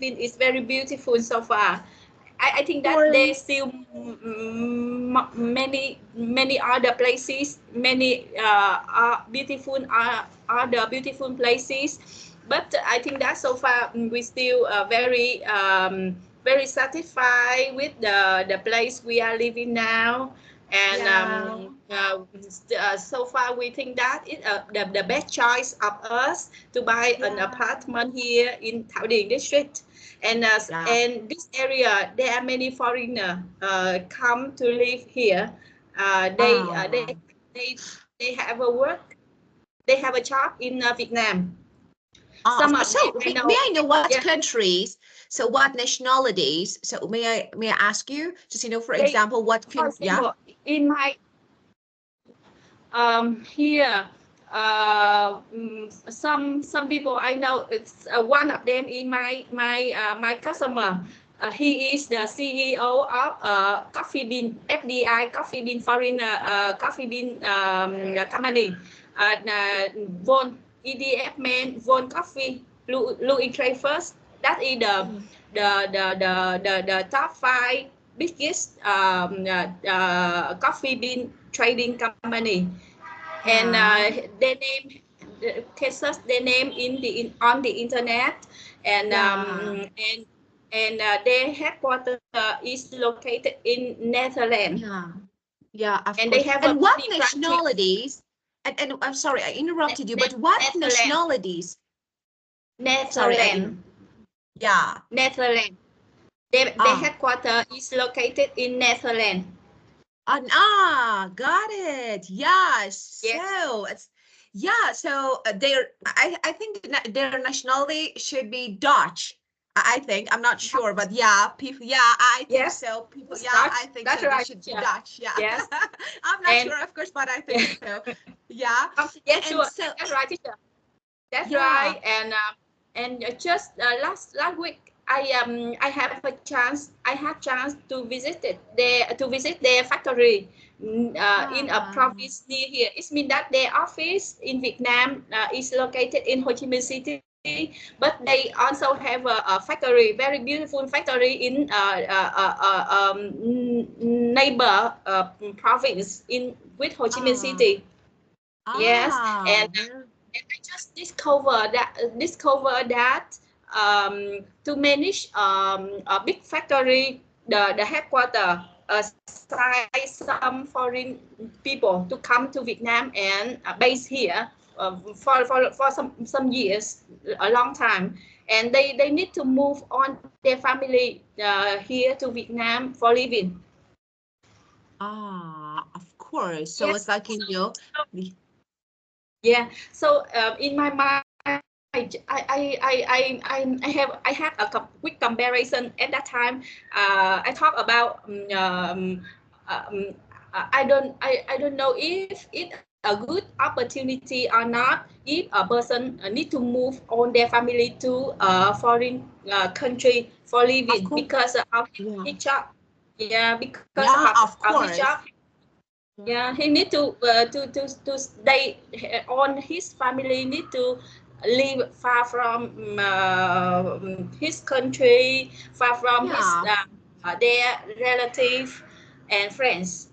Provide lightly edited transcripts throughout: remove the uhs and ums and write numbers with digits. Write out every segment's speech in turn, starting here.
Philippines is very beautiful so far. I think that there's still many other places, many beautiful other beautiful places, but I think that so far we still very satisfied with the place we are living now. And so far we think that it's the best choice of us to buy an apartment here in Thảo Điền district. And this area, there are many foreigners come to live here. They have a work, they have a job in Vietnam. So may I know what countries? So what nationalities? So may I ask you, just for example, what can in my here some people I know. It's one of them in my customer. He is the CEO of Coffee Bean FDI Coffee Bean foreigner Coffee Bean company. Von EDF man Von Coffee LieuPTM first. That is the top 5 biggest coffee bean trading company. And their name, cases their name on the internet, and their headquarters is located in Netherlands. And they have what nationalities? And I'm sorry, I interrupted you, but what nationalities? Netherlands. Netherlands. Their headquarters is located in Netherlands. Got it. Yes. So it's so I think their nationality should be Dutch. I think, I'm not sure, but people, I think so. People, I think so. They should be Dutch. Yes. I'm not sure, of course, but I think so. Yes, sure. That's right, teacher. That's right. And just last week, I had chance to visit their factory in a province near here. It means that their office in Vietnam is located in Ho Chi Minh City, but they also have a factory, very beautiful factory in neighbor province with Ho Chi Minh City. Yes, and I just discovered that to manage a big factory, the headquarters assign some foreign people to come to Vietnam and base here for some years, a long time, and they need to move on their family here to Vietnam for living. Of course. So it's like, So in my mind, I had a quick comparison at that time. I talk about I don't know if it's a good opportunity or not if a person need to move on their family to a foreign country for living because of his job. Because of his job. He need to stay on. His family need to live far from his country, far from their relatives and friends,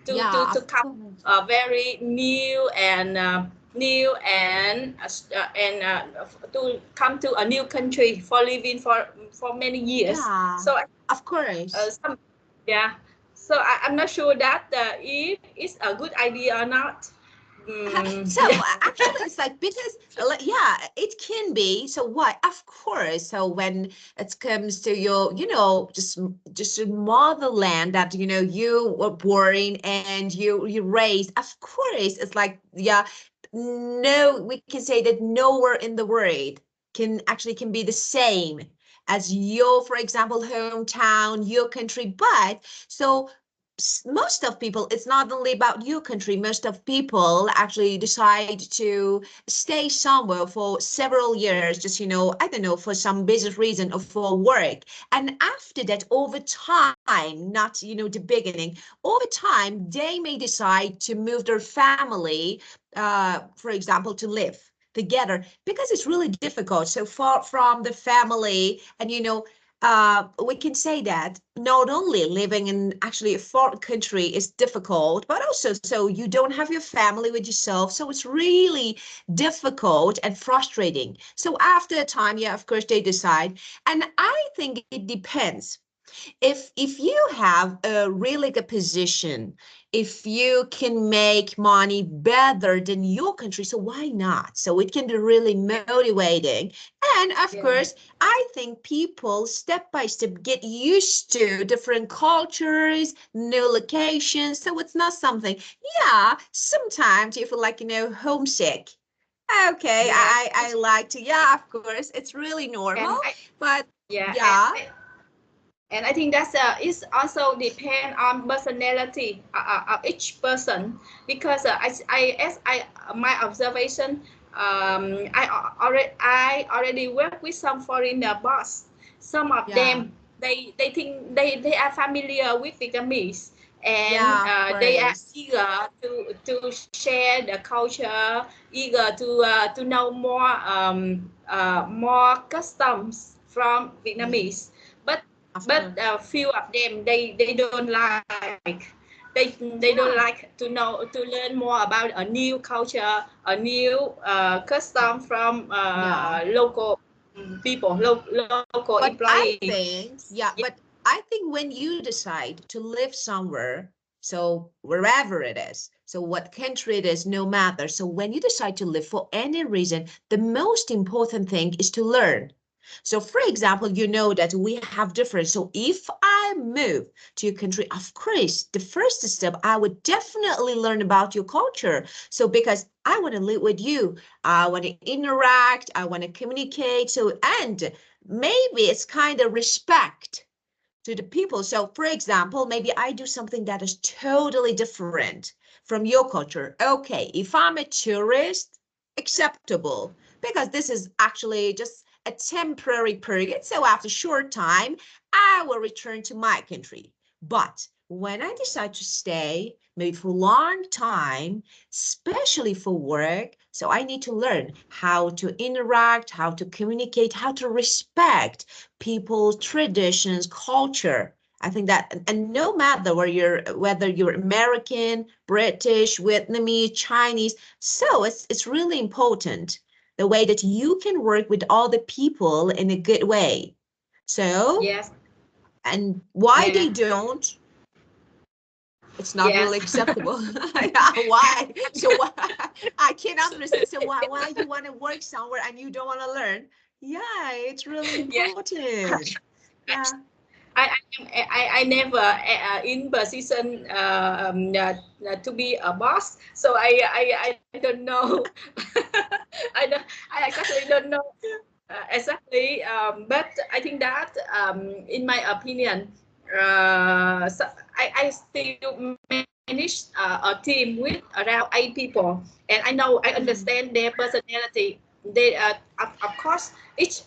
to come very new and to come to a new country for living for many years. So of course, so I'm not sure that if it's a good idea or not. So actually it's like, because it can be. So what? Of course. So when it comes to your, just motherland that, you were born and you raised, of course, it's like, no, we can say that nowhere in the world can be the same as your, for example, hometown, your country. But so most of people, it's not only about your country, most of people actually decide to stay somewhere for several years, just, I don't know, for some business reason or for work. And after that, over time, not, the beginning, over time, they may decide to move their family, for example, to live together, because it's really difficult. So far from the family, and we can say that not only living in actually a foreign country is difficult, but also so you don't have your family with yourself. So it's really difficult and frustrating. So after a time, yeah, of course they decide. And I think it depends. If you have a really good position, if you can make money better than your country, so why not? So it can be really motivating. And of Yeah. course, I think people step by step get used to different cultures, new locations. So it's not something, yeah, sometimes you feel like, homesick. Okay, Yeah. I like to, yeah, of course, it's really normal, And I but yeah, yeah, and I think that's is also depend on personality of each person, because as I my observation, I already work with some foreigner boss. Some of yeah. them, they think they are familiar with Vietnamese, and Yeah, of they are course. eager to share the culture, eager to know more customs from Mm, Vietnamese. but of but course. few of them, they don't like, they don't Yeah, like to learn more about a new culture, a new yeah, custom from yeah. local people, local But I employee. think, yeah, Yeah, but I think when you decide to live somewhere, so wherever it is, so what country it is, no matter. So when you decide to live for any reason, the most important thing is to learn. So for example, you know that we have different. So if I move to your country, of course, the first step, I would definitely learn about your culture. So because I want to live with you, I want to interact, I want to communicate. So, and maybe it's kind of respect to the people. So, for example, maybe I do something that is totally different from your culture. Okay, if I'm a tourist, acceptable, because this is actually just a temporary period. So, after a short time, I will return to my country. But when I decide to stay, maybe for a long time, especially for work, so I need to learn how to interact, how to communicate, how to respect people's traditions, culture. I think that, and no matter whether you're American, British, Vietnamese, Chinese, so it's really important the way that you can work with all the people in a good way. So, yes, and why yeah, they don't, it's not really yes. acceptable. Yeah, why? So why? I can't understand. So why you want to work somewhere and you don't want to learn? Yeah, it's really Yeah. important. Yeah. I never in position to be a boss, so I don't know. I exactly don't know exactly, but I think that in my opinion, so I still manage a team with around 8 people, and I know I Mm, understand their personality. They of course each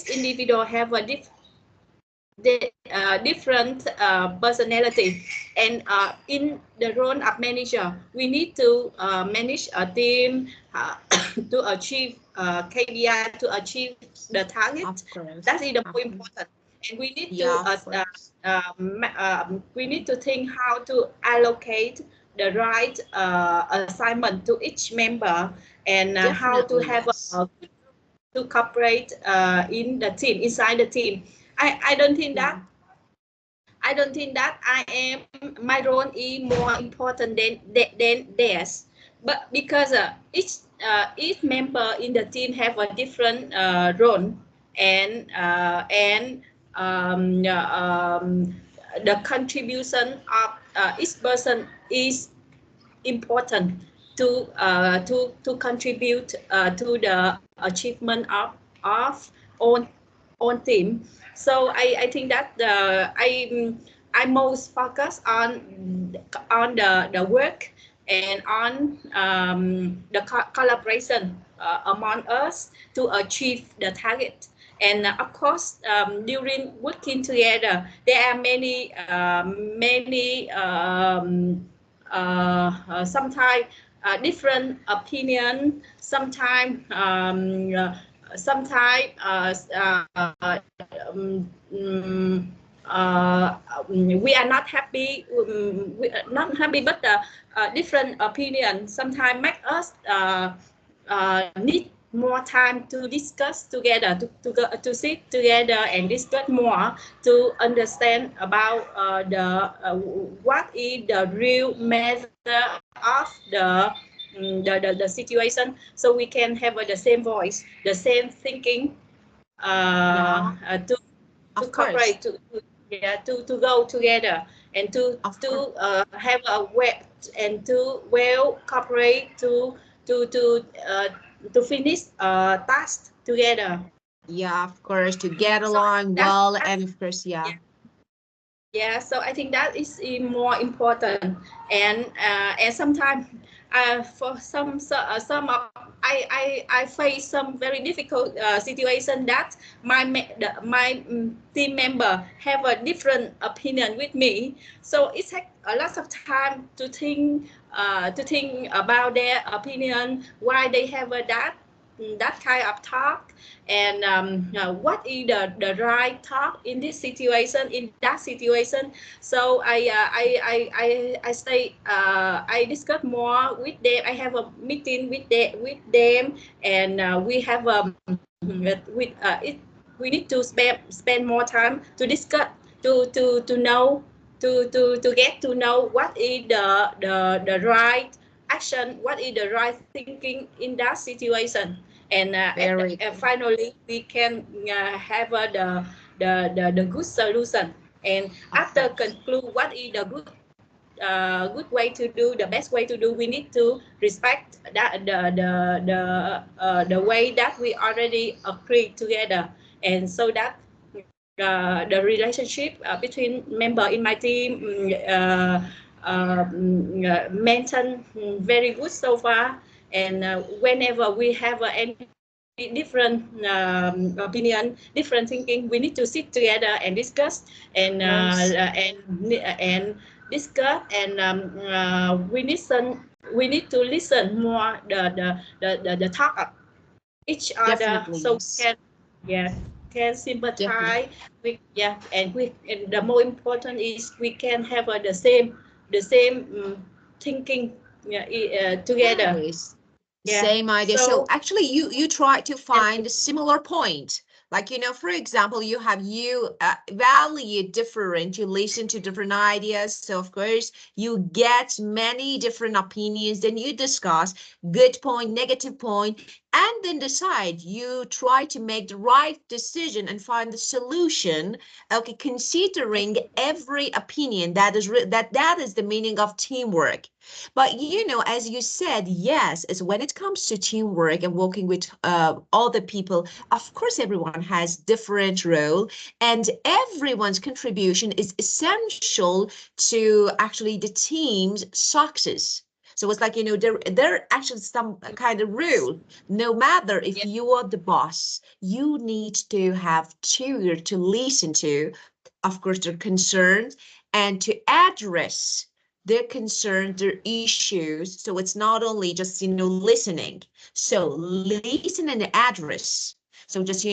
individual have a different personality, and in the role of manager, we need to manage a team to achieve KPI, to achieve the target. of course. That is the Of more course. important, and we need to Yeah, of course. think how to allocate the right assignment to each member, and how to Definitely, have yes. to cooperate in the team, inside the team. I don't think Yeah. that I am my role is more important than theirs, but because each member in the team have a different role, and the contribution of each person is important to contribute to the achievement of own team. So I think that I most focus on the work, and on the collaboration among us to achieve the target. And of course, during working together, there are many sometimes different opinion. Sometimes sometimes we are not happy. We are not happy, but different opinion sometimes make us need more time to discuss together, to sit together and discuss more to understand about what is the real measure of the situation, so we can have the same voice, the same thinking, Yeah, to of course. cooperate, yeah, to go together and Of course. have a way and to well cooperate to finish tasks together. Yeah, of course, to So get I think along well, and of course, yeah, yeah. yeah, so I think that is more important, and sometimes for I face some very difficult situation that my team member have a different opinion with me. So it takes a lot of time to think about their opinion, why they have that kind of talk, and what is the right talk in this situation, in that situation. So I stay, I discuss more with them. I have a meeting with them, and we have with we need to spend more time to discuss, to know, to get to know what is the right action, what is the right thinking in that situation, and Very finally we can have the good solution. And of after course. conclude what is the good way to do, the best way to do, we need to respect that the way that we already agreed together, and so that the relationship between member in my team maintain very good so far. And whenever we have any different opinion, different thinking, we need to sit together and discuss, and Yes, discuss, and we listen. We need to listen more the talk of each other, definitely, so we yes. can, yeah, can Definitely. sympathize with, yeah, and the more important is we can have the same thinking, yeah, together. Yes. Yeah, Same idea. So so actually you try to and find a similar point. Like, for example, you value different, you listen to different ideas. So of course you get many different opinions, then you discuss good point, negative point, and then decide. You try to make the right decision and find the solution. Okay, considering every opinion. That is the meaning of teamwork. But as you said, yes, is when it comes to teamwork and working with other people, of course, everyone has different role, and everyone's contribution is essential to actually the team's success. So it's like, there actually some kind of rule. No matter if yeah, you are the boss, you need to have two ear to listen to, of course, their concerns, and to address their concerns, their issues. So it's not only just, listening. So listen and address. So just,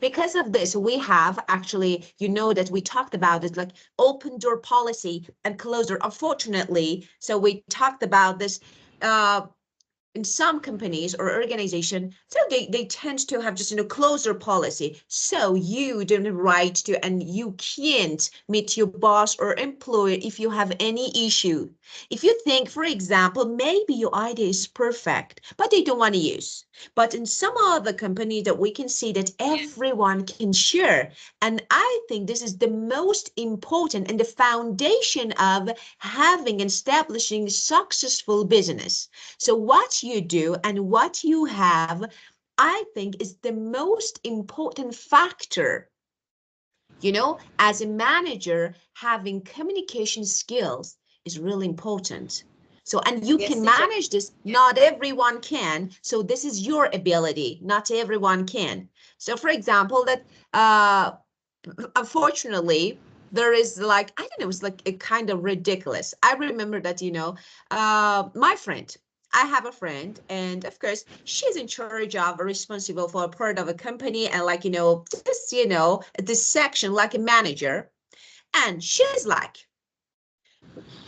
because of this, we have actually, that we talked about it, like open door policy and closed door. Unfortunately, so we talked about this in some companies or organization, so they tend to have just closer policy, so you don't have right to, and you can't meet your boss or employer if you have any issue. If you think, for example, maybe your idea is perfect but they don't want to use, but in some other company that we can see that yeah, everyone can share. And I think this is the most important and the foundation of having and establishing successful business. So what you do and what you have, I think, is the most important factor. As a manager, having communication skills is really important. So, and you yes, can teacher. manage this. Yeah, Not everyone can. So this is your ability. Not everyone can. So for example, that unfortunately, there is, like, I don't know, it's like a kind of ridiculous. I remember that, my friend, I have a friend, and of course, she's in charge of, responsible for a part of a company, and like, this, this section, like a manager. And she's like,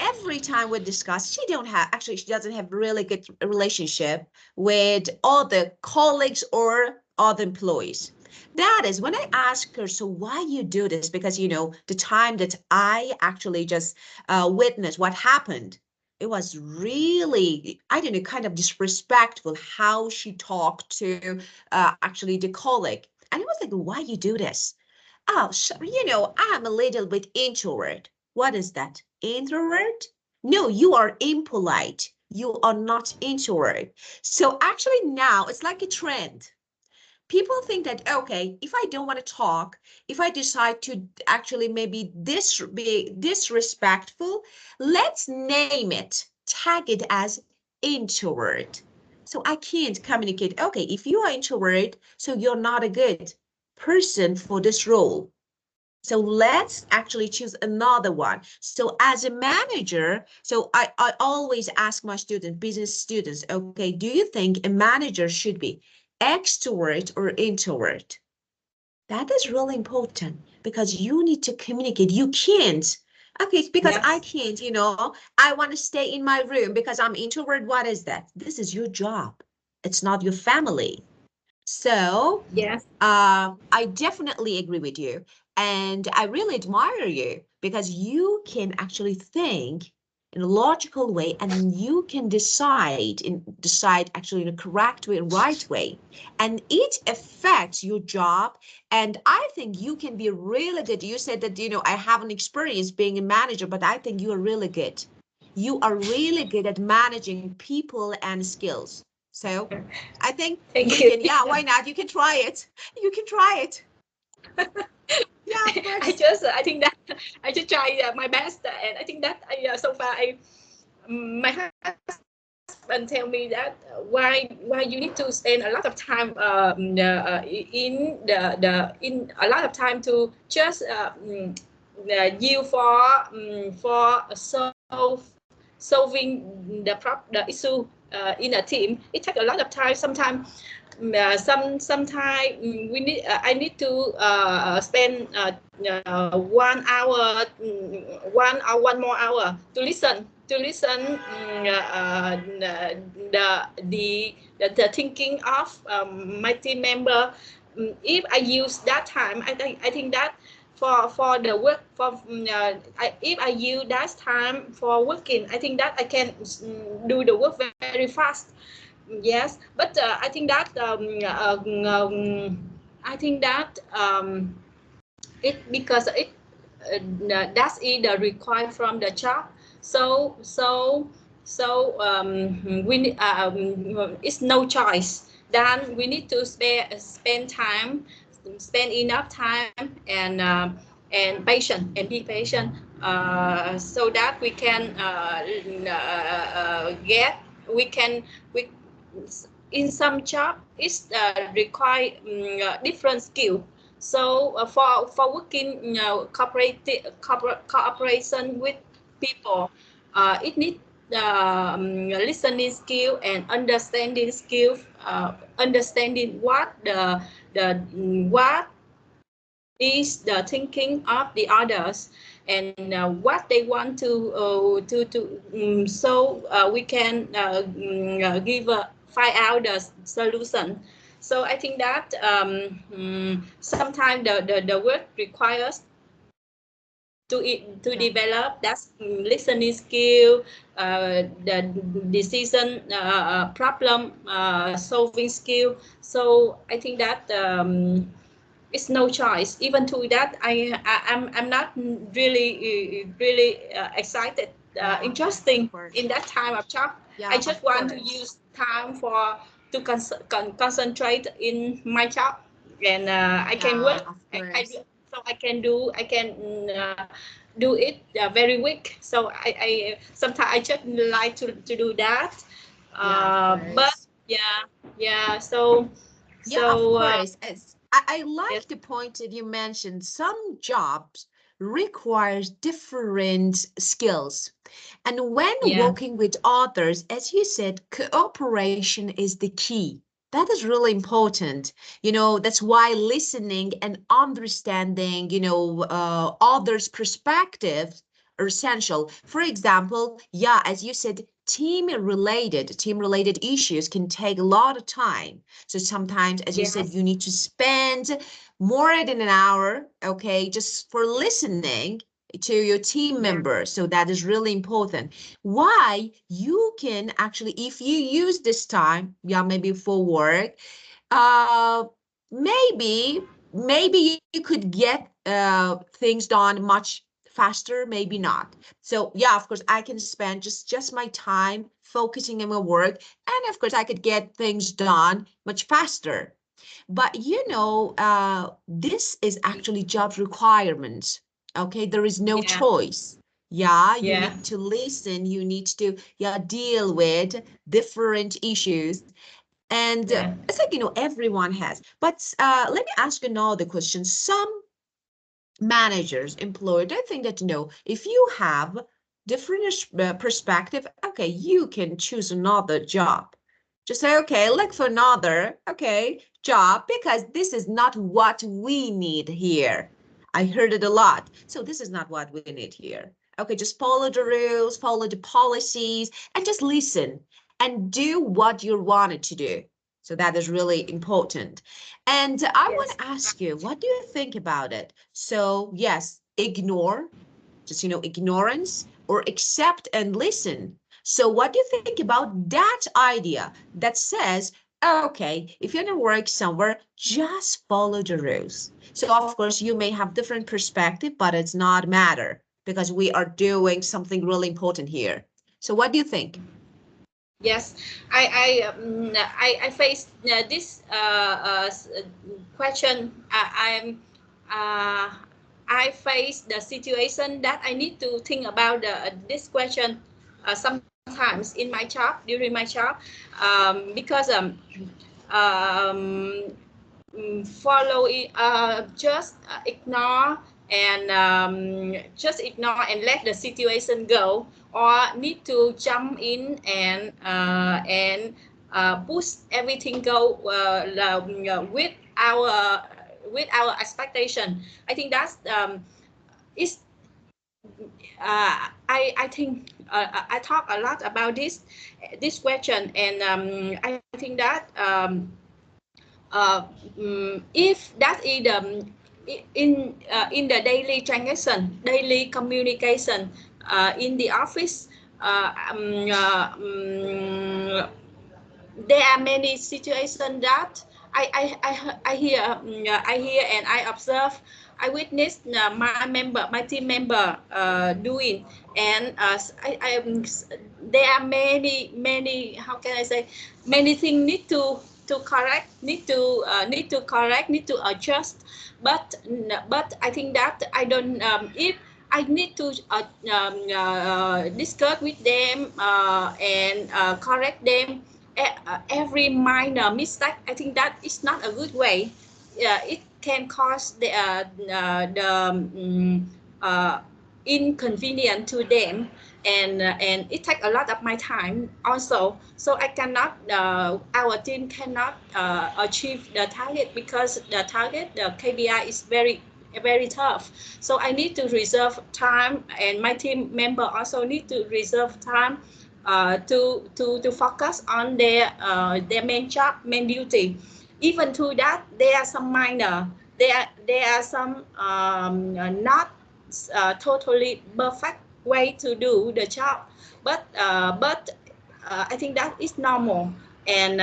every time we discuss, she doesn't have really good relationship with all the colleagues or other employees. That is when I ask her, so why you do this? Because, the time that I actually just witnessed what happened, it was really, I don't know, kind of disrespectful how she talked to actually the colleague. And it was like, why you do this? Oh, I'm a little bit introvert. What is that? Introvert? No, you are impolite. You are not introvert. So actually now it's like a trend. People think that, okay, if I don't want to talk, if I decide to actually maybe be disrespectful, let's name it, tag it as introvert. So I can't communicate, okay, if you are introvert, so you're not a good person for this role. So let's actually choose another one. So as a manager, so I always ask my students, business students, okay, do you think a manager should be extrovert or introvert? That is really important because you need to communicate. You can't. Okay, it's because I Yes. can't, I want to stay in my room because I'm introvert. What is that? This is your job. It's not your family. So Yes. I definitely agree with you. And I really admire you because you can actually think in a logical way and you can decide actually in a correct way, right way. And it affects your job. And I think you can be really good. You said that, I haven't experienced being a manager, but I think you are really good. You are really good at managing people and skills. So I think Thank you you. can, yeah, why not? You can try it. You can try it. Yeah, of course. I think that I just try my best, and I think that so far my husband tell me that why you need to spend a lot of time in a lot of time to just you for solving the issue in a team. It takes a lot of time. Sometimes sometime we need I need to spend 1 hour, 1 or 1 more hour to listen the thinking of my team member. If I use that time, I think that for the work if I use that time for working, I think that I can do the work very fast. Yes, but I think that it because it that's either required from the job. So so it's no choice. Then we need to spend enough time and patient and be patient so that we can get we can we in some job it's require different skill. So for working, cooperation with people, it needs listening skill and understanding skill, understanding what is the thinking of the others, and what they want to so we can give find out the solution. So I think that sometimes the work requires to Yeah. develop that listening skill, the decision problem solving skill. So I think that it's no choice. Even to that, I'm not really excited, Yeah, of interesting course. in that time of job. I Yeah, just of want to course. use time to concentrate in my job, and I can Yeah, work. of I course. so I can do it very weak. So I sometimes I just like to do that, Yeah, of but course. yeah. So Yeah, of so course. I yes. like the point that you mentioned. Some jobs requires different skills. And when Yeah. working with others, as you said, cooperation is the key. That is really important. That's why listening and understanding, others' perspectives are essential. For example, yeah, as you said, team related issues can take a lot of time. So sometimes, as you said, Yes. you need to spend more than an hour, okay, just for listening to your team Yeah. members. So that is really important. Why you can actually, if you use this time, yeah, maybe for work, uh, maybe you could get things done much faster, maybe not. So yeah, of course, I can spend just my time focusing on my work, and of course, I could get things done much faster. But this is actually job requirements. Okay, there is no Yeah. choice. Yeah, you Yeah. need to listen, you need to, yeah, deal with different issues. And Yeah. it's like, everyone has. But let me ask another question. Some managers, employers, I think that, if you have different perspective, okay, you can choose another job. Just say, okay, look for another, okay, job, because this is not what we need here. I heard it a lot. So this is not what we need here. Okay, just follow the rules, follow the policies, and just listen and do what you wanted to do. So that is really important. And I want Yes. to ask you, what do you think about it? So, yes, ignore, just, ignorance, or accept and listen. So, what do you think about that idea that says, okay, if you're going to work somewhere, just follow the rules? So, of course, you may have different perspective, but it's not matter because we are doing something really important here. So, what do you think? Yes, I faced this question. Uh, I face the situation that I need to think about this question sometimes in my job, during my job, because um, follow it, just ignore and just ignore and let the situation go, or need to jump in and push everything go with our expectation. I think that's is I think I talk a lot about this question, and I think that uh, if that is the in the daily transaction, daily communication in the office, uh, um, uh, um, there are many situations that I hear and I observe, I witness my team member doing, and there are many, how can I say, many things need to correct, need to correct, need to adjust, but I think that I don't, if I need to discuss with them and correct them every minor mistake. I think that is not a good way. It can cause the uh, inconvenient to them, and it takes a lot of my time also. So I cannot, our team cannot achieve the target, because the target, the KPI is very tough. So I need to reserve time, and my team member also need to reserve time to focus on their main job, main duty. Even to that, there are some minor, there are some not totally perfect way to do the job, but I think that is normal, and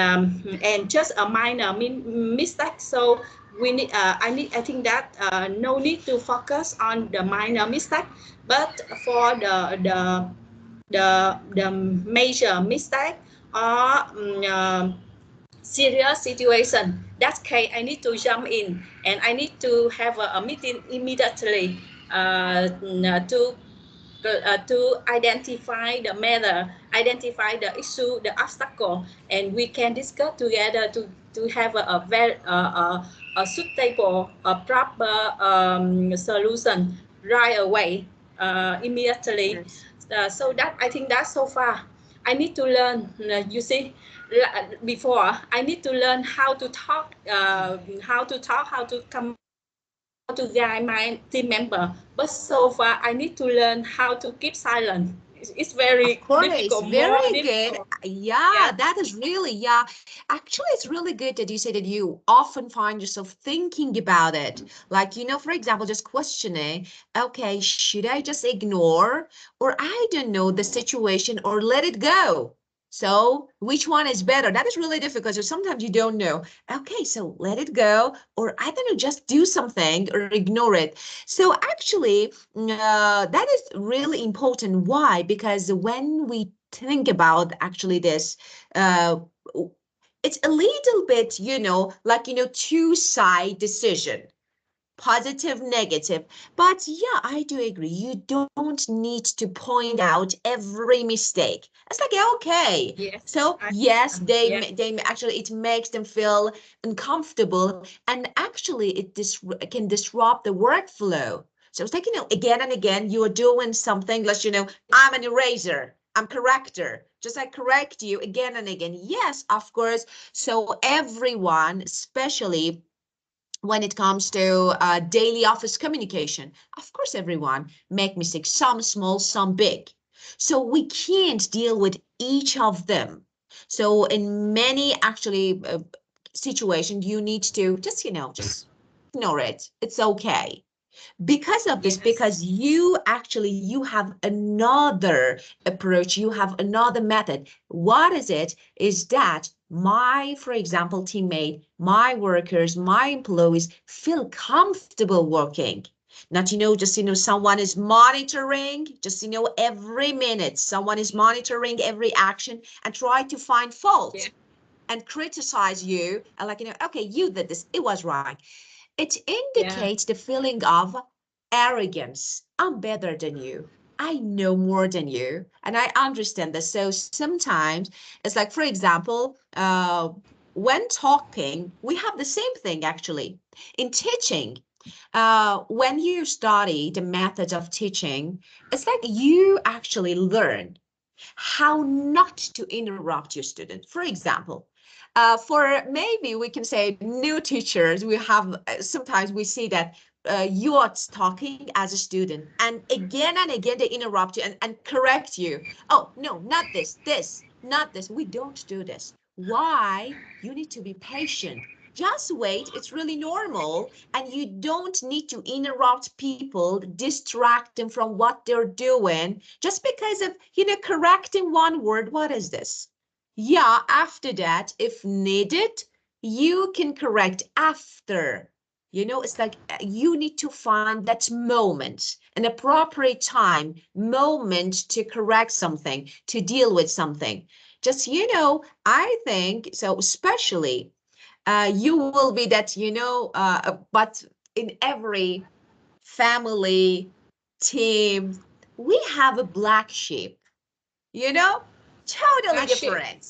just a minor mistake. So we need, I think that no need to focus on the minor mistake, but for the major mistake or serious situation, that case I need to jump in, and I need to have a meeting immediately to identify the matter, identify the issue, the obstacle, and we can discuss together to have a very a suitable, a proper solution right away, immediately. Yes. So that I think that so far I need to learn. You see, before I need to learn how to talk, how to communicate, how to guide my team member. But so far I need to learn how to keep silent. It's Of very course, difficult, more very good. difficult. Yeah, Yeah, that is really, yeah. Actually, it's really good that you say that you often find yourself thinking about it. Like, for example, just questioning, okay, should I just ignore or I don't know the situation or let it go? So, which one is better? That is really difficult. So sometimes you don't know. Okay, so let it go, or I don't know, just do something or ignore it. So actually, that is really important. Why? Because when we think about actually this, uh, it's a little bit, like, two-side decision, positive, negative. But yeah, I do agree. You don't need to point out every mistake. It's like, okay. yes, So I yes, yeah, they actually, it makes them feel uncomfortable, and actually it can disrupt the workflow. So it's like, again and again, you are doing something, let's, I'm an eraser, I'm corrector, just I correct you again and again. Yes, of course. So everyone, especially when it comes to daily office communication. Of course, everyone make mistakes, some small, some big. So we can't deal with each of them. So in many actually situations, you need to just ignore it. It's okay because of this, yes, because you have another approach, you have another method. What is it? Is that my, for example, teammate, my workers, my employees feel comfortable working. Not, just, someone is monitoring, just, every minute, someone is monitoring every action and try to find yeah, fault and criticize you. And like, okay, you did this, it was wrong. It yeah, indicates the feeling of arrogance. I'm better than you. I know more than you. And I understand this. So sometimes it's like, for example, when talking, we have the same thing actually. In teaching, when you study the methods of teaching, it's like you actually learn how not to interrupt your student. For example, for maybe we can say new teachers, we have sometimes we see that you are talking as a student and again they interrupt you and correct you. Oh, no, not this, not this. We don't do this. Why? You need to be patient. Just wait. It's really normal. And you don't need to interrupt people, distract them from what they're doing just because of, correcting one word. What is this? Yeah, after that, if needed, you can correct after. It's like you need to find that moment, an appropriate time, moment to correct something, to deal with something. Just, I think so, especially you will be that, but in every family, team, we have a black sheep, you know, totally black sheep. different.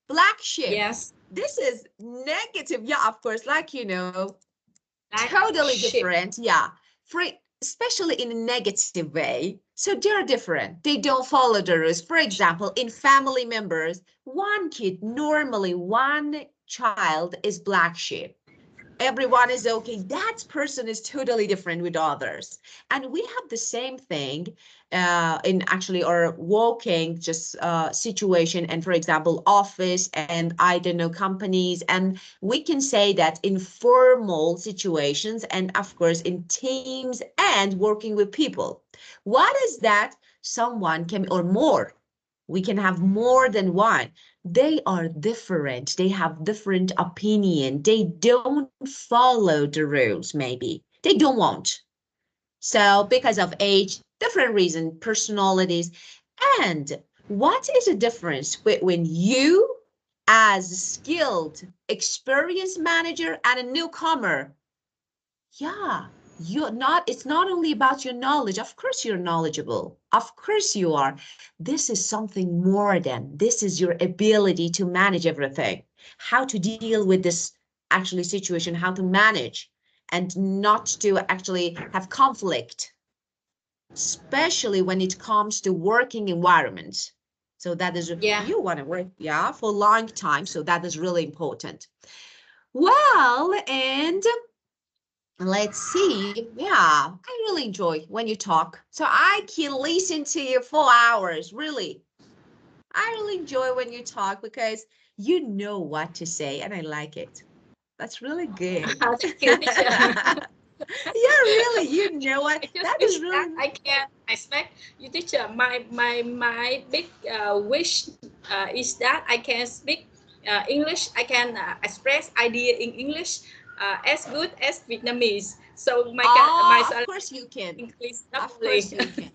Black sheep. Yes, This is negative. Yeah, of course, like, black totally sheep. different. Yeah. For especially in a negative way. So they're different. They don't follow the rules. For example, in family members, one kid, normally one child is black sheep, everyone is okay. That person is totally different with others. And we have the same thing in actually our working just situation. And for example, office and I don't know, companies. And we can say that in formal situations and of course in teams and working with people. What is that? Someone can, or more. We can have more than one. They are different. They have different opinion. They don't follow the rules, maybe. They don't want. So because of age, different reason, personalities. And what is the difference between you as a skilled, experienced manager and a newcomer? Yeah, it's not only about your knowledge. Of course, you're knowledgeable. Of course, you are. This is something more than this is your ability to manage everything, how to deal with this actually situation, how to manage and not to actually have conflict. especially when it comes to working environment. So that is, Yeah. you want to work, yeah, for a long time. So that is really important. Well, and let's see. Yeah, I really enjoy when you talk. So I can listen to you for hours, really. I really enjoy when you talk because you know what to say and I like it. That's really good. Thank you, teacher. Yeah, really, you know what? I just That is wish that really, I can expect you, teacher. My big wish is that I can speak English. I can express idea in English as good as Vietnamese. So my oh, of salary course you can. increase Of doubly. course you can.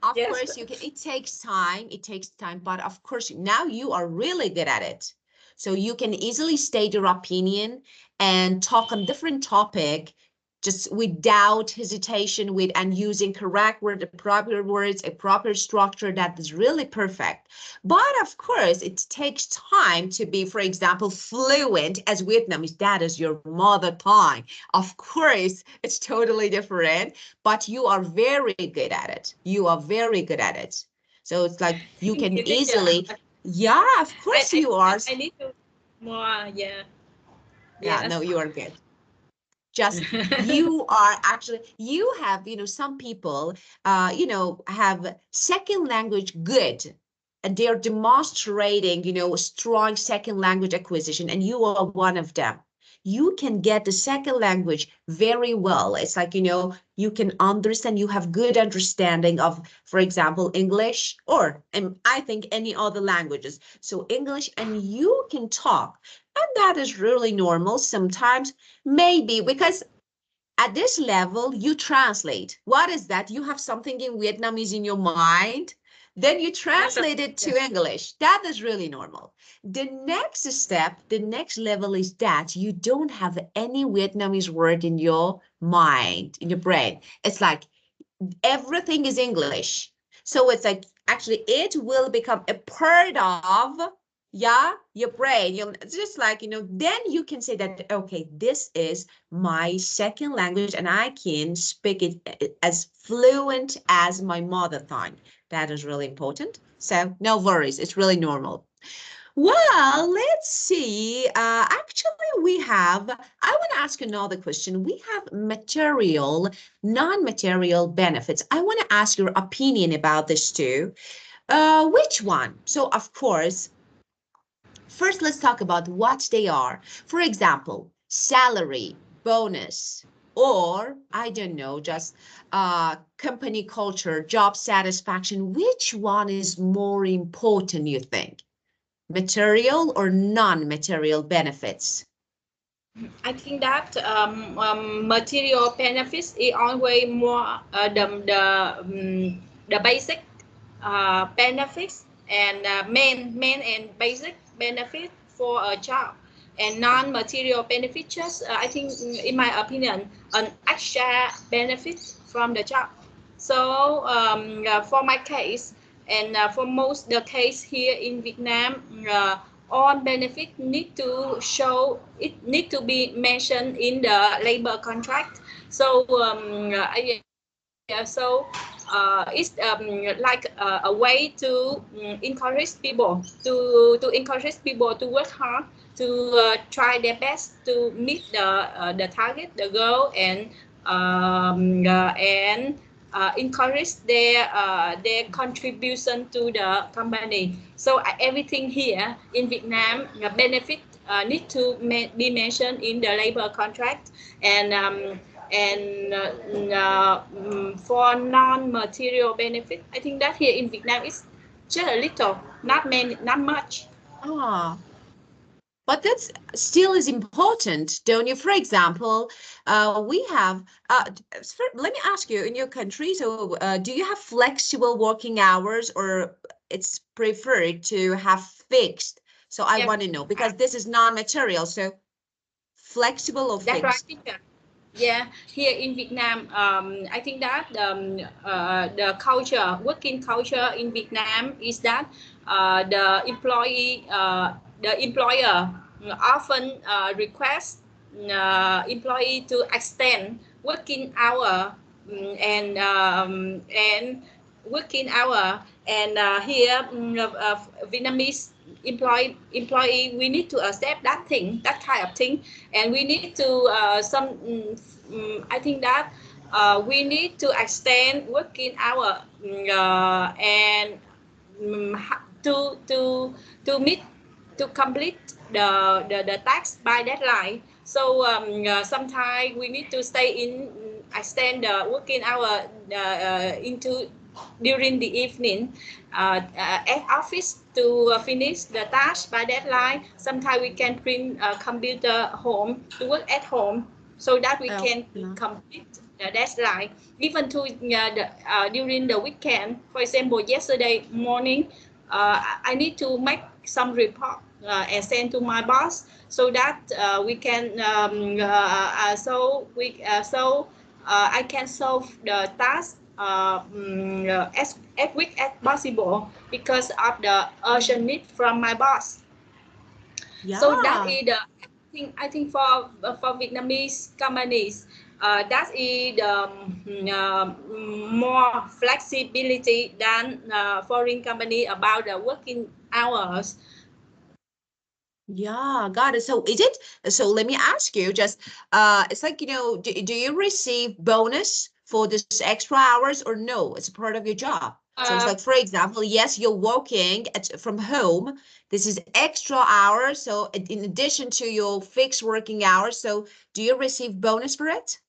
Of Yes. course you can. It takes time. It takes time, but of course now you are really good at it. So you can easily state your opinion and talk on different topic just without hesitation with and using correct word, the proper words, a proper structure that is really perfect. But of course, it takes time to be, for example, fluent as Vietnamese. That is your mother tongue. Of course, it's totally different, but you are very good at it. You are very good at it. So it's like you Thank can you, teacher. easily, yeah, of I, course I you are. I need to more. Yeah. Yeah, no, Yes. you are good. Just you are actually, you have, some people, have second language good. And they're demonstrating, a strong second language acquisition, and you are one of them. You can get the second language very well. It's like, you can understand, you have good understanding of, for example, English or, and I think any other languages. So English, and you can talk. And that is really normal. Sometimes maybe because at this level, you translate. What is that? You have something in Vietnamese in your mind, then you That's right. translate it to English. That is really normal. The next step, the next level is that you don't have any Vietnamese word in your mind, in your brain. It's like everything is English. So it's like actually it will become a part of, yeah, your brain. It's just like, then you can say that, okay, this is my second language and I can speak it as fluent as my mother tongue. That is really important. So no worries, it's really normal. Well, let's see. Actually, I want to ask another question. We have material, non-material benefits. I want to ask your opinion about this too. Which one? So, of course, first let's talk about what they are. For example, salary, bonus, or I don't know, just company culture, job satisfaction. Which one is more important, you think? Material or non-material benefits? I think that material benefits is always more the basic benefits and main and basic benefit for a job, and non-material benefits just I think in my opinion an extra benefit from the job. So for my case and for most the case here in Vietnam, all benefit need to show, it need to be mentioned in the labor contract. So it's like a way to encourage people to work hard, to try their best to meet the target, the goal, and encourage their contribution to the company. So everything here in Vietnam, benefit need to be mentioned in the labor contract, and for non-material benefit, I think that here in Vietnam is just a little, not many, not much. Ah, but that's still is important, don't you? For example, we have, let me ask you, in your country, so do you have flexible working hours or it's preferred to have fixed? So I Yeah, want to know because this is non-material, so flexible or that's right, fixed? teacher. Yeah, here in Vietnam, I think that the culture, working culture in Vietnam is that the employer often request employee to extend working hour and working hour. And here, Vietnamese employee, we need to accept that thing, that kind of thing, and we need to I think that we need to extend working hour, and to meet, to complete the task by deadline. So sometimes we need to stay in, extend the working hour into during the evening at office to finish the task by deadline. Sometimes we can bring a computer home to work at home so that we Oh, can yeah. complete the deadline. Even to during the weekend, for example, yesterday morning, I need to make some report and send to my boss so that we can I can solve the task as quick as possible because of the urgent need from my boss. So that Yeah. is the, I think for Vietnamese companies, that is the more flexibility than foreign company about the working hours. Yeah, got it. So is it, so let me ask you just, it's like, do you receive bonus for this extra hours or no? It's a part of your job. So it's like, Uh, for example, yes, you're working from home. This is extra hours. So in addition to your fixed working hours, so do you receive bonus for it?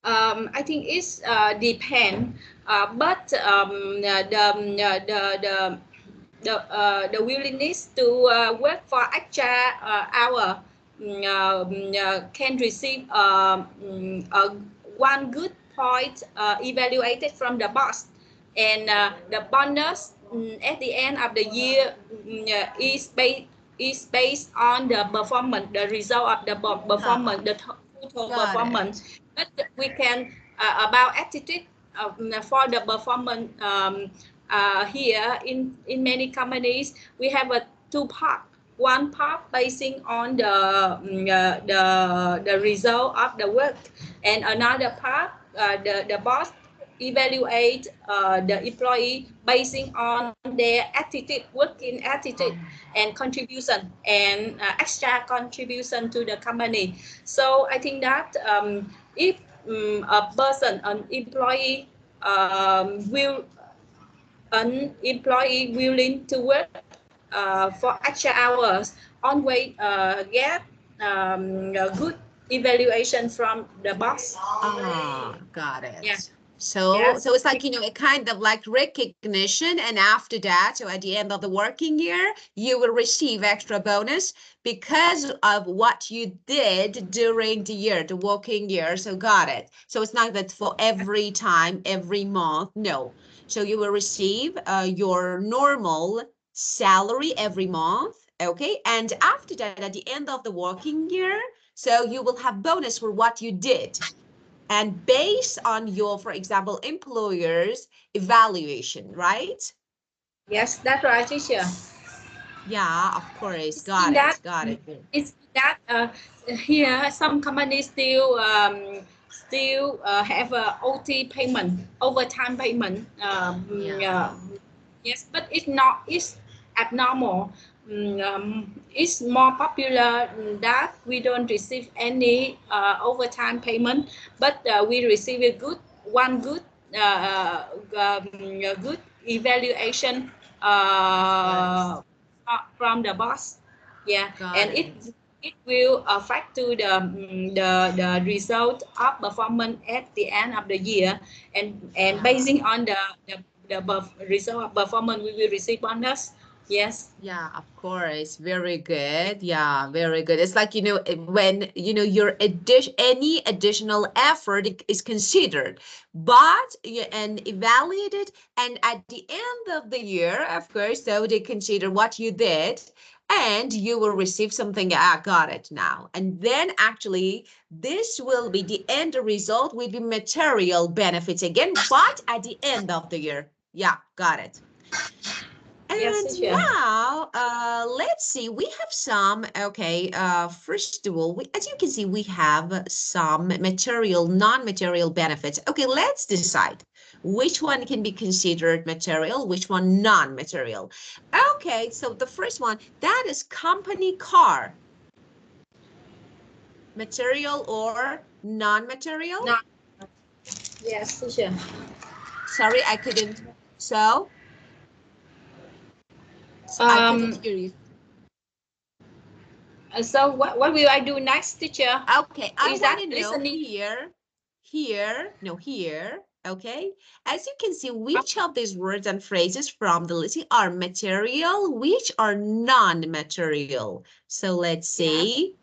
I think it's depend, but the willingness to work for extra hour can receive one good point evaluated from the boss, and the bonus at the end of the year is based on the performance, the result of the performance, Ah, the total got performance. it. But we can about attitude for the performance. Here in many companies, we have a two part. One part basing on the result of the work, and another part the boss evaluate the employee basing on their attitude, working attitude, and contribution, and extra contribution to the company. So I think that if a person, an employee will an employee willing to work for extra hours, always get a good evaluation from the boss. Ah, got Yeah. it. So Yes. it's like, a kind of like recognition, and after that, so at the end of the working year, you will receive extra bonus because of what you did during the year, the working year. So got it. So it's not that for every time, every month. No. So you will receive your normal salary every month. Okay. And after that, at the end of the working year, so you will have bonus for what you did. And based on your, for example, employer's evaluation, right? Yes, that's right, teacher. Yeah, of course. It's in that, Got it. here some companies still have a OT payment, overtime payment. Yeah, Yes, but it's abnormal. It's more popular that we don't receive any overtime payment, but we receive a good good evaluation of course. from the boss. Yeah, Got and it. it will affect to the result of performance at the end of the year, and Yeah. basing on the result of performance, we will receive bonus. Yes. Yeah, of course. Very good. Yeah, very good. It's like, when, your any additional effort is considered, but and evaluated. And at the end of the year, of course, so they consider what you did, and you will receive something. Ah, got it now. And then actually, this will be the end result will be material benefits again, but at the end of the year. Yeah, got it. Yes, And teacher. now, let's see, we have some, okay, first of all, as you can see, we have some material, non-material benefits. Okay, let's decide which one can be considered material, which one non-material. Okay, so the first one, that is company car. Material or non-material? No. Yes, teacher. Sorry, I couldn't, so I couldn't Um. hear you. So what will I do next, teacher? Okay, I Is want that to know listening? here, okay? As you can see, which of these words and phrases from the listing are material, which are non-material? So let's Yes. see.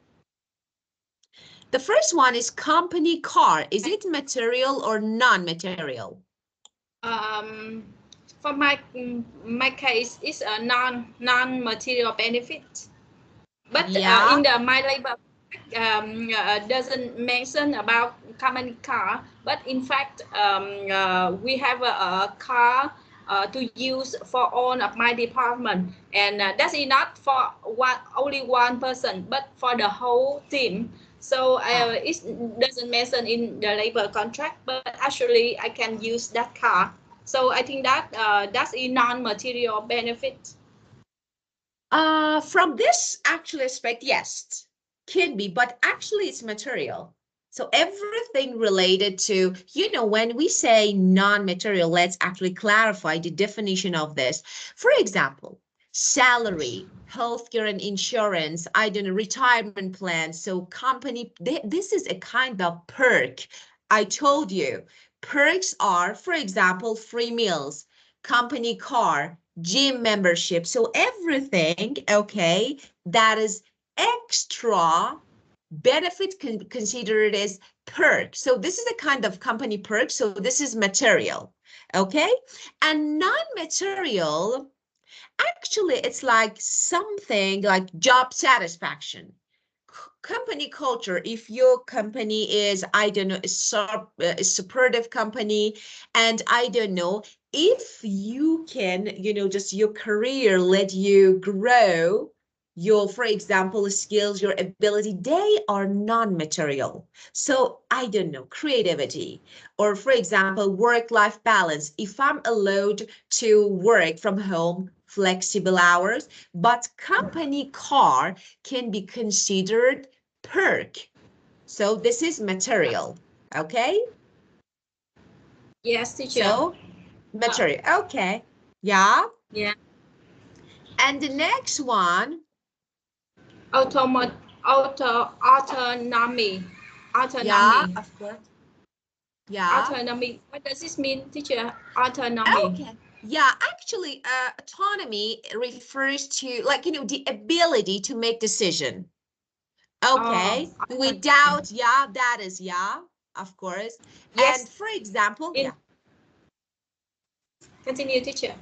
The first one is company car. Is it material or non-material? Um. For my case, it's a non-material benefit. But Yeah. in the my labor doesn't mention about company car, but in fact we have a car to use for all of my department, and that's not for only one person, but for the whole team. So Ah. it doesn't mention in the labor contract, but actually I can use that car. So I think that that's a non-material benefit. From this actual aspect, yes, can be, but actually it's material. So everything related to, when we say non-material, let's actually clarify the definition of this. For example, salary, healthcare and insurance, I don't know, retirement plan. So company, this is a kind of perk. I told you, perks are, for example, free meals, company car, gym membership. So everything, okay, that is extra benefit considered as perk. So this is a kind of company perk. So this is material, okay? And non-material, actually, it's like something like job satisfaction. Company culture, if your company is, I don't know, a supportive company, and I don't know, if you can, just your career let you grow your, for example, skills, your ability, they are non-material. So I don't know, creativity, or for example, work-life balance. If I'm allowed to work from home, flexible hours, but company car can be considered perk. So this is material, okay? Yes, teacher. So Uh, material, okay. Yeah. yeah. And the next one, Automat autonomy. yeah, Autonomy. of course. Yeah. Autonomy. What does this mean, teacher? Autonomy. Okay. Yeah, actually, autonomy refers to, like, the ability to make decision. Oh, Okay. autonomy. Without, yeah, that is, yeah, of course. And Yes. for example, In yeah. continue, teacher.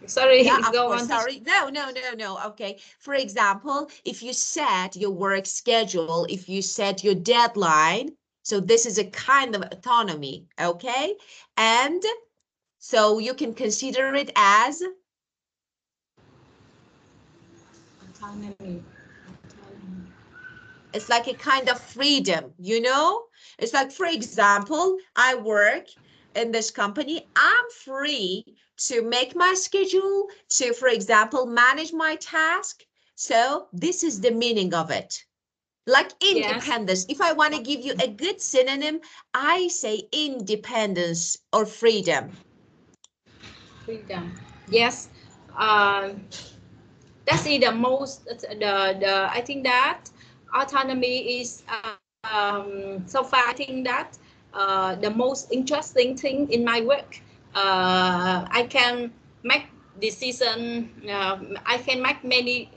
Yeah, Sorry. of Go course. on, teacher. Sorry. No, no, no, no. Okay. For example, if you set your work schedule, if you set your deadline, so this is a kind of autonomy. Okay. And so you can consider it as, Autonomy. it's like a kind of freedom, It's like, for example, I work in this company. I'm free to make my schedule, to, for example, manage my task. So this is the meaning of it. Like Yes. independence. If I want to give you a good synonym, I say independence or freedom. Freedom. Yes. Um, that's the most. The I think that autonomy is so far. I think that the most interesting thing in my work. I can make decision. I can make many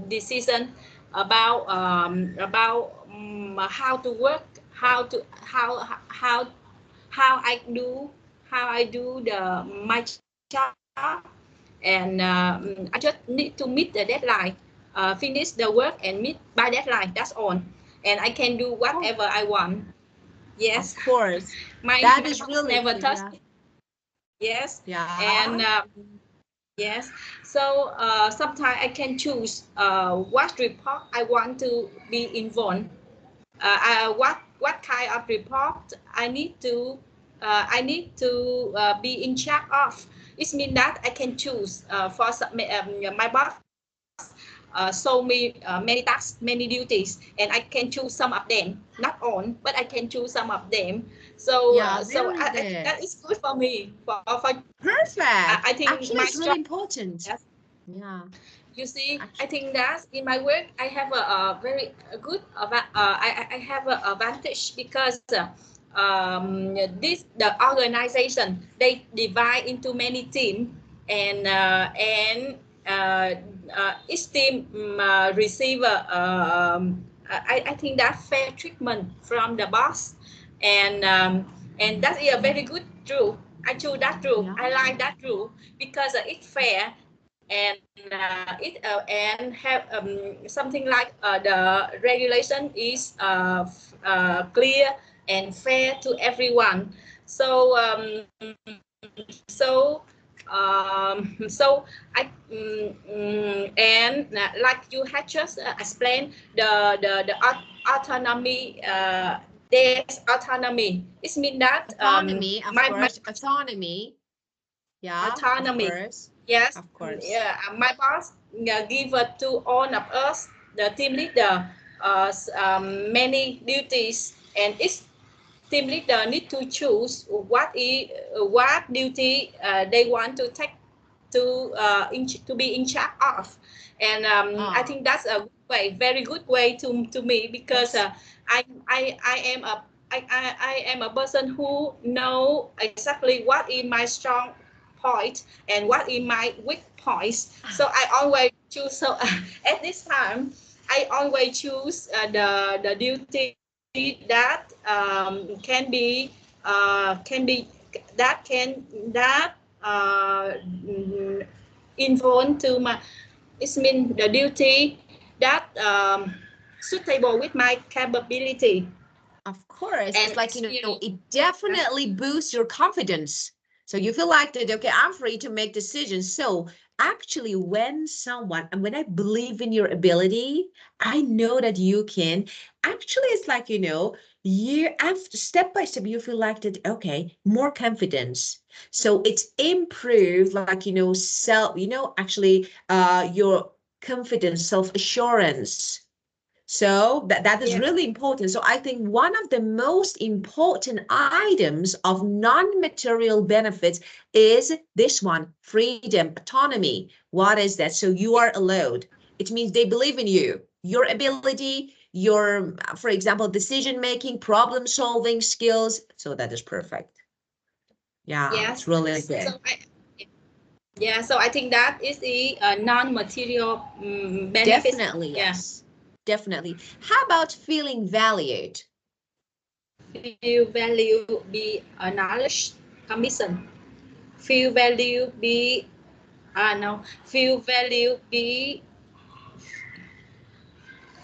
decision about how to work, how I do my job, and I just need to meet the deadline, finish the work and meet by deadline. That's all, and I can do Oh, whatever I want. Yes, of course. my That my is boss really never good. touched Yeah. me. Yes, Yeah. and Yes. So sometimes I can choose what report I want to be involved. What kind of report I need to be in charge of. It means that I can choose my boss show me many tasks, many duties, and I can choose some of them. Not all, but I can choose some of them. Yeah, So very I think that good. is good for me. For I Perfect. think Actually, my it's strong. really important. Yes. Yeah. You see, I Actually, think that in my work I have a very good I have an advantage because the organization they divide into many teams and uh, each team receive I think that fair treatment from the boss and that is a very good rule. I choose that rule. yeah. I like that rule because it's fair and have something like the regulation is clear and fair to everyone. So so I and like you had just explained the autonomy. There's autonomy. It means that Autonomy, of my course. Autonomy. Yeah, of autonomy. course. Yes, Of course. yeah, my boss give to all of us, the team leader, many duties, and each team leader need to choose what duty they want to take to be in charge of, and I Ah, think that's a good way, very good way to me because yes. I am a I am a person who know exactly what is my strong point and what is my weak points. So I always choose. So at this time, I always choose the duty that can be that involved to my. It means the duty that suitable with my capability Of course, and it's like, experience. it definitely boosts your confidence. So you feel like that, okay, I'm free to make decisions. So actually, when I believe in your ability, I know that you can. Actually, it's like, after step by step, you feel like that, okay, more confidence. So it's improved, like, actually, your confidence, self-assurance. So that is Yes, really important. So I think one of the most important items of non-material benefits is this one, freedom, autonomy. What is that? So you yes, are allowed. It means they believe in you, your ability, your, for example, decision making, problem solving skills. So that is perfect. Yeah, it's yes. really So good. yeah, so I think that is the non-material benefits. Definitely, Yeah, yes. Definitely. How about feeling valued? feel value be acknowledged, commission. Feel value be no. Feel value be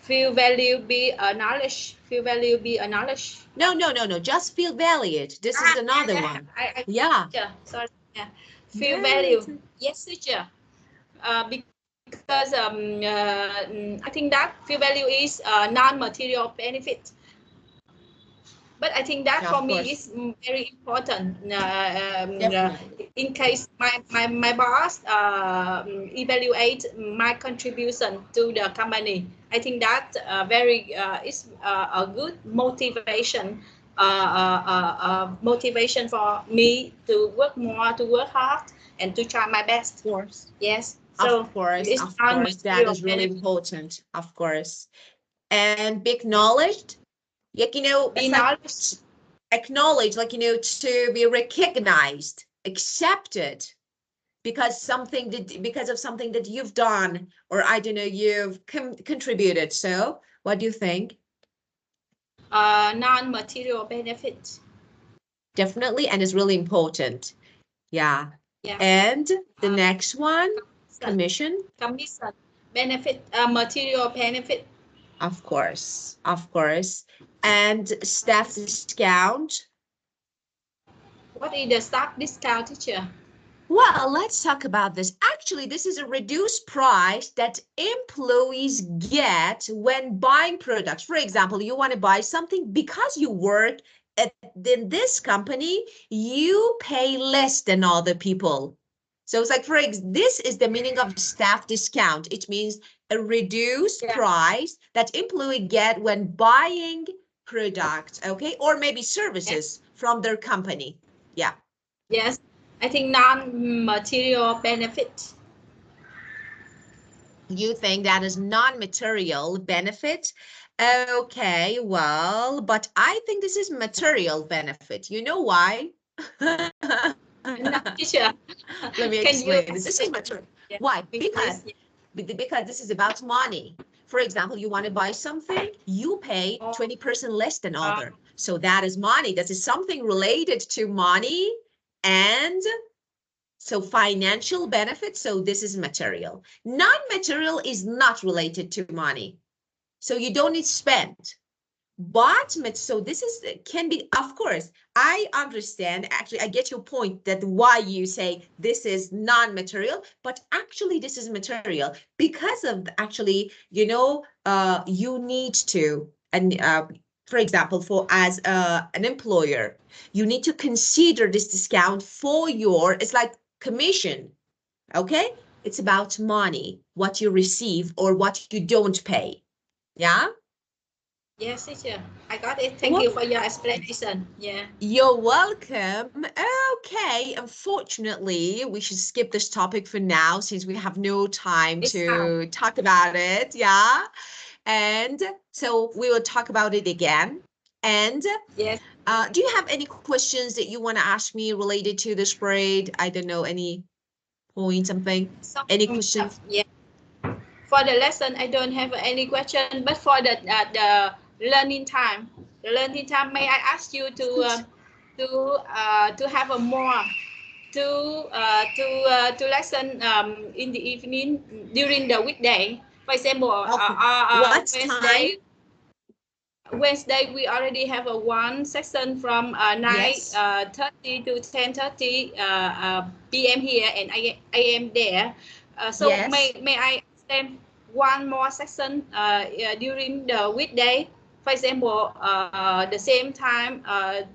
feel value be acknowledged. Feel value be acknowledged. No, no, no, no. Just feel valued. This is Yeah, another yeah. one. I Yeah. teacher. Sorry. Yeah. Feel No, value. Yes, teacher. Because I think that feel value is non-material benefit. But I think that yeah, for of me course. is very important Definitely. in case my boss evaluate my contribution to the company. I think that very is a good motivation for me to work more, to work hard, and to try my best. Of course. Yes, Of so course. it's Of course. That non-material is really benefit. important. Of course. And be Yes, acknowledged. Like, be it's like knowledge. acknowledged, like, to be recognized, accepted because of something that you've done, or I don't know, you've contributed. So what do you think? Non-material benefit. Definitely, and it's really important. Yeah. Yeah. And the Uh, next one, commission, commission. commission benefit, material benefit. Of course, of course. And staff discount. What is the stock discount, teacher? Well, let's talk about this. Actually, this is a reduced price that employees get when buying products. For example, you want to buy something because you work in this company, you pay less than other people. So it's like, this is the meaning of staff discount. It means a reduced Yeah. price that employee get when buying products, okay, or maybe Yes. services from their company. Yeah. Yes. I think non-material benefit. You think that is non-material benefit? Okay, well, but I think this is material benefit. You know why? No, teacher. Let me Can you explain this. This is explain? material. Yeah. Why? Please. Yeah. Because this is about money. For example, you want to buy something, you pay Oh, 20% less than uh, other. So that is money. That is something related to money and so financial benefits, so this is material. Non-material is not related to money. So you don't need to spend. But so this is can be, of course, I understand. Actually, I get your point that why you say this is non-material, but actually this is material because of actually, you need to, and for example, for as an employer, you need to consider this discount for your, it's like commission, okay? It's about money, what you receive or what you don't pay. Yeah? yes, teacher. I got it. Thank you Well, for your explanation. Yeah. you're welcome. Okay, unfortunately, we should skip this topic for now since we have no time It's time. to talk about it. Yeah. And so we will talk about it again. And Yes. do you have any questions that you want to ask me related to this grade? I don't know, any point, something? So, Any questions? yeah. For the lesson, I don't have any question, but for the learning time, may I ask you Of course. to have a more to lesson in the evening during the weekday. For example, Okay. What time? Wednesday we already have a one section from 9 Yes. 30 to 10:30 p.m. here and a.m. there. So Yes. may I extend one more section during the weekday? For example, the same time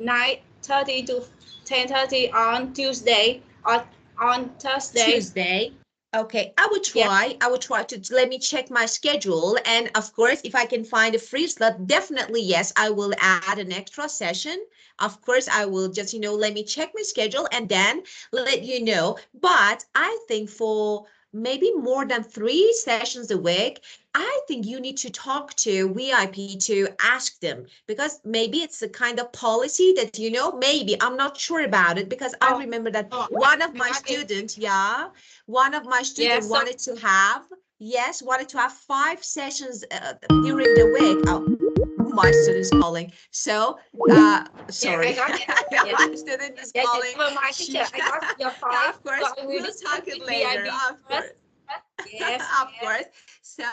9:30 to 10:30 on Tuesday or on Thursday. Tuesday. Okay, I will Yeah. try. I will try to let me check my schedule. And of course, if I can find a free slot, definitely yes, I will add an extra session. Of course, I will just, let me check my schedule and then let you know. But I think for maybe more than 3 sessions a week, I think you need to talk to VIP to ask them because maybe it's a kind of policy that, maybe I'm not sure about it because I Oh, remember that oh, one of I my got it. students, yeah, one of my Yeah. students So wanted to have 5 sessions during the week. Oh, my student's calling. So, yeah, I sorry, got it. yeah, Yeah. my student is Yeah, calling. never mind, She, teacher. I got your yeah, point. of So course, I will we'll discuss talk it with later. VIB Of first. course. Yes, Of course. So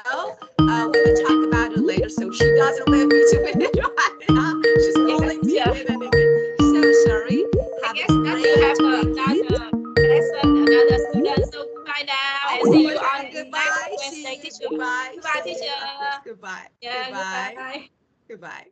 we will talk about it later. So she doesn't let me to finish right now. She's yes, calling me teacher. again and again. So sorry. I Have a guess that you great have weekend. another lesson, another student. So goodbye now, Of and see you course. on next Goodbye. Wednesday, See you. teacher. Goodbye. Goodbye, See you. teacher. Of course. Goodbye. Yeah, Goodbye. goodbye. Goodbye.